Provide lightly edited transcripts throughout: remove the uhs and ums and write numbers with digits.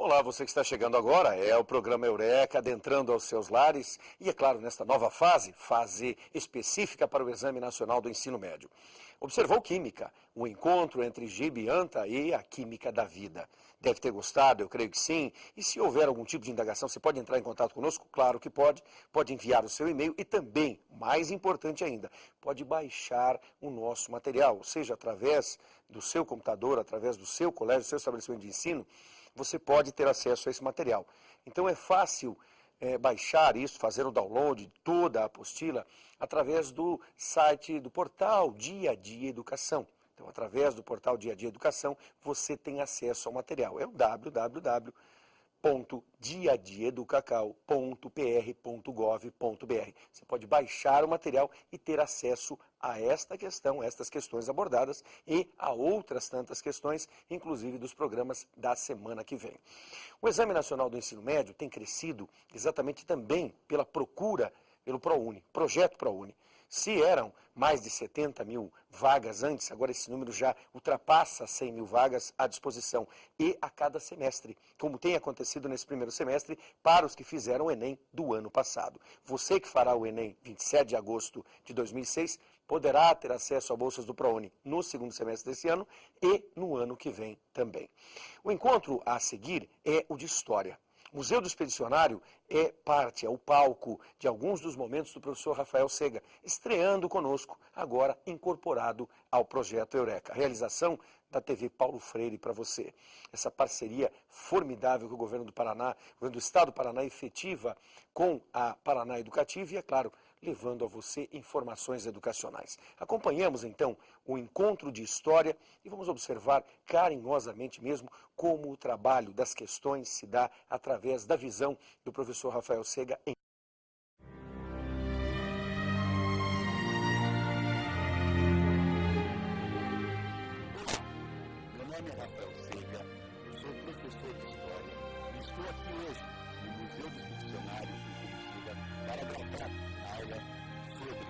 Olá, você que está chegando agora, é o programa Eureka, adentrando aos seus lares e, é claro, nesta nova fase específica para o Exame Nacional do Ensino Médio. Observou Química, o encontro entre Gibi e Anta e a Química da Vida. Deve ter gostado, eu creio que sim. E se houver algum tipo de indagação, você pode entrar em contato conosco? Claro que pode. Pode enviar o seu e-mail e também, mais importante ainda, pode baixar o nosso material, seja através do seu computador, através do seu colégio, do seu estabelecimento de ensino, você pode ter acesso a esse material. Então é fácil baixar isso, fazer o download de toda a apostila através do site, do portal Dia a Dia Educação. Então, através do portal Dia a Dia Educação, você tem acesso ao material. É o www.diadiaeducacau.pr.gov.br. Você pode baixar o material e ter acesso a esta questão, estas questões abordadas e a outras tantas questões, inclusive dos programas da semana que vem. O Exame Nacional do Ensino Médio tem crescido exatamente também pela procura pelo ProUni, projeto ProUni. Se eram mais de 70 mil vagas antes, agora esse número já ultrapassa 100 mil vagas à disposição. E a cada semestre, como tem acontecido nesse primeiro semestre, para os que fizeram o Enem do ano passado. Você que fará o Enem 27 de agosto de 2006, poderá ter acesso a bolsas do ProUni no segundo semestre desse ano e no ano que vem também. O encontro a seguir é o de História. O Museu do Expedicionário é parte, é o palco de alguns dos momentos do professor Rafael Sega, estreando conosco, agora incorporado ao projeto Eureka. A realização da TV Paulo Freire para você. Essa parceria formidável que o governo do Paraná, o governo do Estado do Paraná efetiva com a Paraná Educativa e, é claro, levando a você informações educacionais. Acompanhamos, então, o encontro de história e vamos observar carinhosamente mesmo como o trabalho das questões se dá através da visão do professor Rafael Sega em Meu nome é Rafael Sega, eu sou professor de História e estou aqui hoje no Museu do Expedicionário em Curitiba para gravar a aula sobre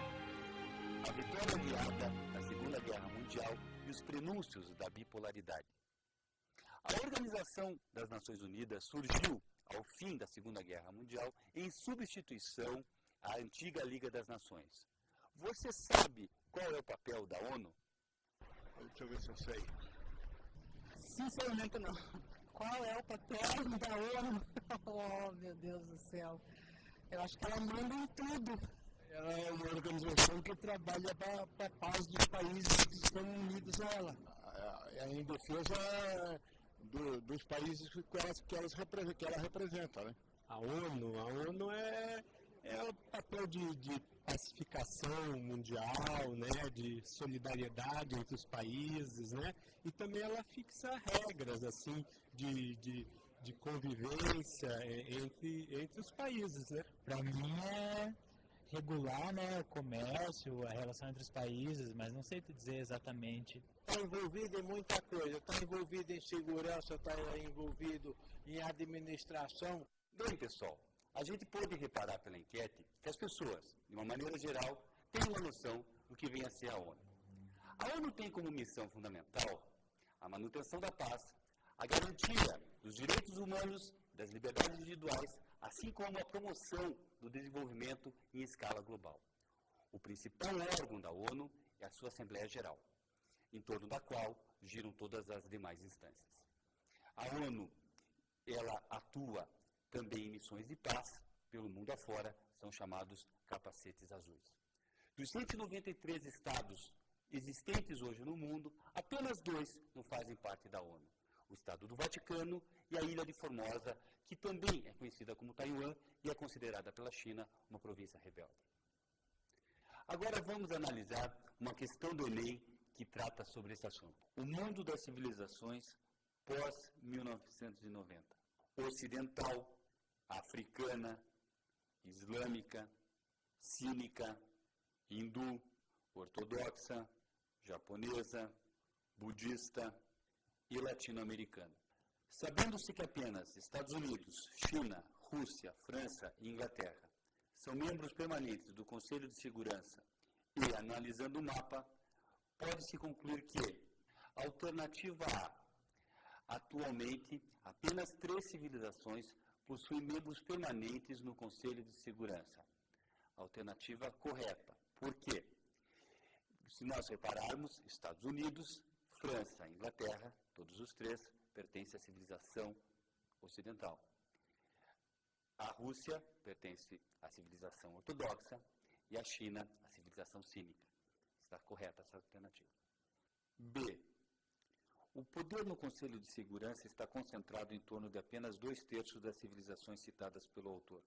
a vitória aliada na Segunda Guerra Mundial e os prenúncios da bipolaridade. A Organização das Nações Unidas surgiu ao fim da Segunda Guerra Mundial em substituição à antiga Liga das Nações. Você sabe qual é o papel da ONU? Deixa eu ver se eu sei. Sinceramente não. Qual é o papel da ONU? Oh, meu Deus do céu. Eu acho que ela manda em tudo. Ela é uma organização que trabalha para a paz dos países que estão unidos a ela. Em defesa dos países que ela representa, né? A ONU é o papel de pacificação mundial, né, de solidariedade entre os países, né, e também ela fixa regras assim de convivência entre os países, né. Para mim é regular, né, o comércio, a relação entre os países, mas não sei te dizer exatamente. Está envolvido em muita coisa, está envolvido em segurança, está envolvido em administração. Bem, pessoal, a gente pode reparar pela enquete que as pessoas, de uma maneira geral, têm uma noção do que vem a ser a ONU. A ONU tem como missão fundamental a manutenção da paz, a garantia dos direitos humanos, das liberdades individuais, assim como a promoção do desenvolvimento em escala global. O principal órgão da ONU é a sua Assembleia Geral, em torno da qual giram todas as demais instâncias. A ONU, ela atua também em missões de paz pelo mundo afora, são chamados capacetes azuis. Dos 193 estados existentes hoje no mundo, apenas 2 não fazem parte da ONU. O Estado do Vaticano e a Ilha de Formosa, que também é conhecida como Taiwan e é considerada pela China uma província rebelde. Agora vamos analisar uma questão do Enem que trata sobre esse assunto. O mundo das civilizações pós-1990. Ocidental, africana, islâmica, cínica, hindu, ortodoxa, japonesa, budista e latino-americana. Sabendo-se que apenas Estados Unidos, China, Rússia, França e Inglaterra são membros permanentes do Conselho de Segurança e, analisando o mapa, pode-se concluir que a alternativa A, a Atualmente, apenas 3 civilizações possuem membros permanentes no Conselho de Segurança. Alternativa correta. Por quê? Se nós repararmos, Estados Unidos, França e Inglaterra, todos os 3, pertencem à civilização ocidental. A Rússia pertence à civilização ortodoxa e a China à civilização cínica. Está correta essa alternativa. B. O poder no Conselho de Segurança está concentrado em torno de apenas 2/3 das civilizações citadas pelo autor.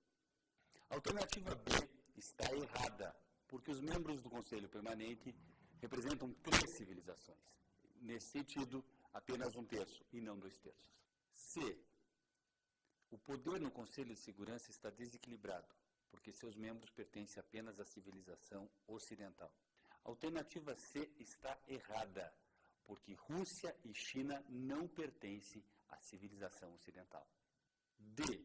A alternativa B está errada, porque os membros do Conselho Permanente representam 3 civilizações. Nesse sentido, apenas 1/3 e não 2/3. C. O poder no Conselho de Segurança está desequilibrado, porque seus membros pertencem apenas à civilização ocidental. A alternativa C está errada, porque Rússia e China não pertencem à civilização ocidental. D.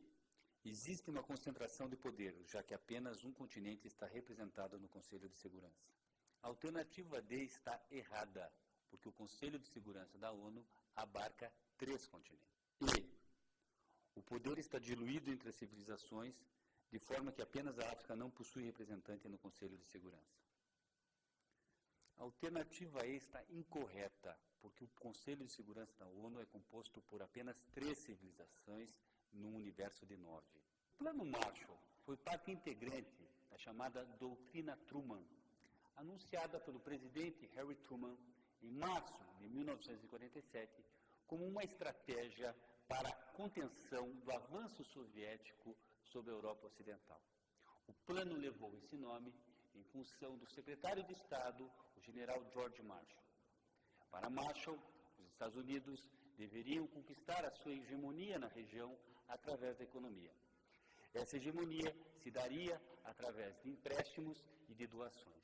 Existe uma concentração de poder, já que apenas um continente está representado no Conselho de Segurança. A alternativa D está errada, porque o Conselho de Segurança da ONU abarca 3 continentes. E. O poder está diluído entre as civilizações, de forma que apenas a África não possui representante no Conselho de Segurança. A alternativa E está incorreta, porque o Conselho de Segurança da ONU é composto por apenas 3 civilizações num universo de 9. O Plano Marshall foi parte integrante da chamada Doutrina Truman, anunciada pelo presidente Harry Truman em março de 1947 como uma estratégia para a contenção do avanço soviético sobre a Europa Ocidental. O plano levou esse nome em função do secretário de Estado, o general George Marshall. Para Marshall, os Estados Unidos deveriam conquistar a sua hegemonia na região através da economia. Essa hegemonia se daria através de empréstimos e de doações.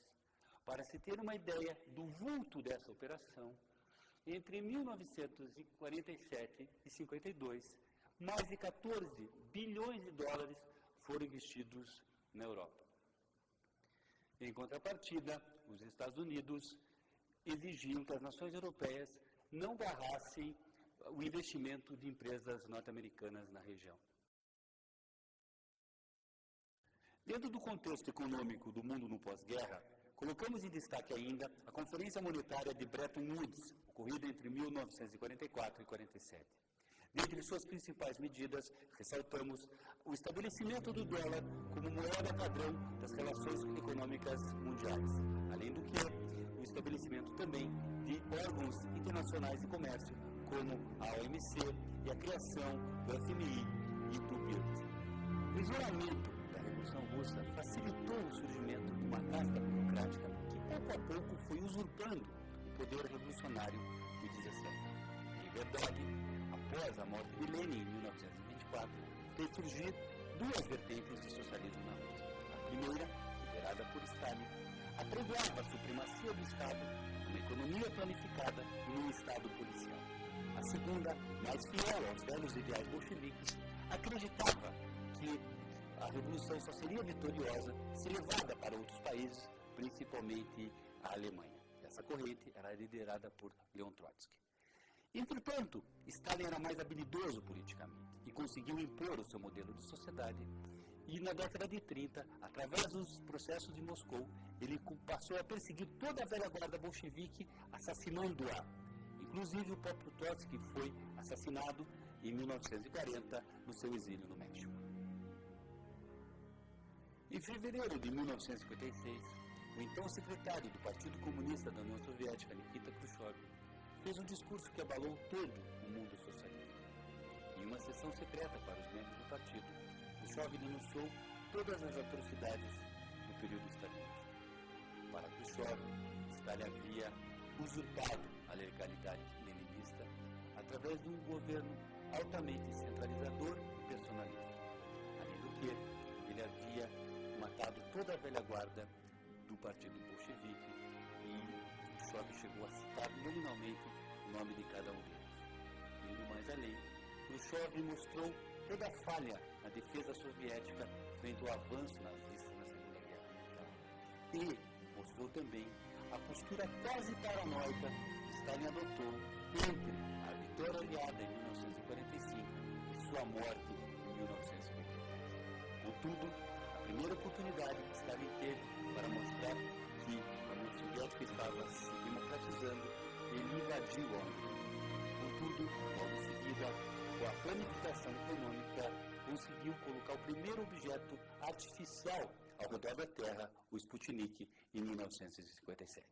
Para se ter uma ideia do vulto dessa operação, entre 1947 e 52, mais de 14 bilhões de dólares foram investidos na Europa. Em contrapartida, os Estados Unidos exigiam que as nações europeias não barrassem o investimento de empresas norte-americanas na região. Dentro do contexto econômico do mundo no pós-guerra, colocamos em destaque ainda a Conferência Monetária de Bretton Woods, ocorrida entre 1944 e 1947. Dentre suas principais medidas, ressaltamos o estabelecimento do dólar como moeda padrão das relações econômicas mundiais, além do que o estabelecimento também de órgãos internacionais de comércio, como a OMC e a criação do FMI e do BIRD. O isolamento da Revolução Russa facilitou o surgimento de uma casta burocrática que pouco a pouco foi usurpando o poder revolucionário do 17. Em verdade, após a morte de Lenin em 1924, fez surgir 2 vertentes de socialismo na Rússia. A primeira, liderada por Stalin, apregoava a supremacia do Estado, uma economia planificada e um Estado policial. A segunda, mais fiel aos velhos ideais bolcheviques, acreditava que a revolução só seria vitoriosa se levada para outros países, principalmente a Alemanha. Essa corrente era liderada por Leon Trotsky. Entretanto, Stalin era mais habilidoso politicamente e conseguiu impor o seu modelo de sociedade. E na década de 30, através dos processos de Moscou, ele passou a perseguir toda a velha guarda bolchevique, assassinando-a. Inclusive o próprio Trotsky foi assassinado em 1940 no seu exílio no México. Em fevereiro de 1956, o então secretário do Partido Comunista da União Soviética, Nikita Khrushchev, fez um discurso que abalou todo o mundo socialista. Em uma sessão secreta para os membros do partido, Khrushchev denunciou todas as atrocidades do período stalinista. Para Khrushchev, Stalin havia usurpado a legalidade leninista através de um governo altamente centralizador e personalista. Além do que, ele havia matado toda a velha guarda do partido bolchevique e Khrushchev chegou a citar nominalmente o nome de cada um deles. Indo mais além, Khrushchev mostrou toda a falha na defesa soviética frente ao avanço nazista na Segunda Guerra Mundial. E mostrou também a postura quase paranoica que Stalin adotou entre a vitória aliada em 1945 e sua morte em 1953. Contudo, a primeira oportunidade que Stalin teve para mostrar que a União Soviética estava se democratizando, ele invadiu a Hungria. Contudo, logo em seguida, com a planificação econômica, conseguiu colocar o primeiro objeto artificial ao redor da Terra, o Sputnik, em 1957.